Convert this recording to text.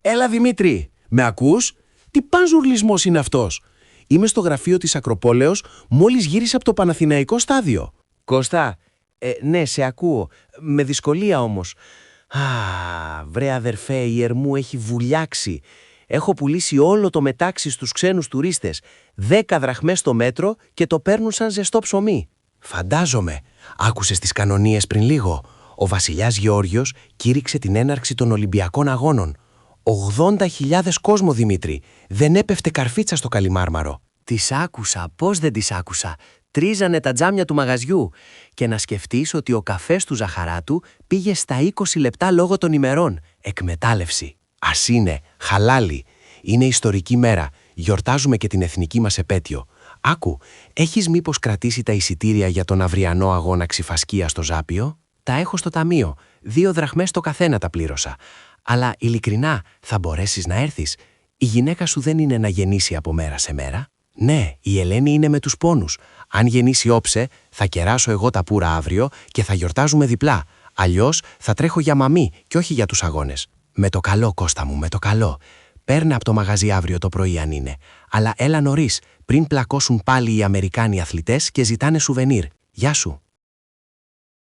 Έλα Δημήτρη, με ακούς? Τι πανζουρλισμός είναι αυτός? Είμαι στο γραφείο της Ακροπόλεως, μόλις γύρισα από το Παναθηναϊκό στάδιο. Κώστα, ναι, σε ακούω. Με δυσκολία όμως. Βρε αδερφέ, η Ερμού έχει βουλιάξει. Έχω πουλήσει όλο το μετάξι στους ξένους τουρίστες. 10 δραχμές το μέτρο και το παίρνουν σαν ζεστό ψωμί. Φαντάζομαι. Άκουσες τις κανονίες πριν λίγο? Ο βασιλιάς Γεώργιος κήρυξε την έναρξη των Ολυμπιακών Αγώνων. 80.000 κόσμο, Δημήτρη. Δεν έπεφτε καρφίτσα στο Καλιμάρμαρο. Τις άκουσα, πώς δεν τις άκουσα. Τρίζανε τα τζάμια του μαγαζιού. Και να σκεφτείς ότι ο καφές του Ζαχαράτου πήγε στα 20 λεπτά λόγω των ημερών. Εκμετάλλευση. Ας είναι, χαλάλι. Είναι ιστορική μέρα. Γιορτάζουμε και την εθνική μας επέτειο. Άκου, έχεις μήπως κρατήσει τα εισιτήρια για τον αυριανό αγώνα ξυφασκία στο Ζάπιο? Τα έχω στο ταμείο. 2 δραχμές το καθένα τα πλήρωσα. Αλλά ειλικρινά, θα μπορέσεις να έρθεις? Η γυναίκα σου δεν είναι να γεννήσει από μέρα σε μέρα? Ναι, η Ελένη είναι με τους πόνους. Αν γεννήσει όψε, θα κεράσω εγώ τα πουρα αύριο και θα γιορτάζουμε διπλά. Αλλιώς θα τρέχω για μαμή και όχι για τους αγώνες. Με το καλό, Κώστα μου, με το καλό. Παίρνε από το μαγαζί αύριο το πρωί αν είναι. Αλλά έλα νωρίς, πριν πλακώσουν πάλι οι Αμερικάνοι αθλητές και ζητάνε σουβενίρ. Γεια σου.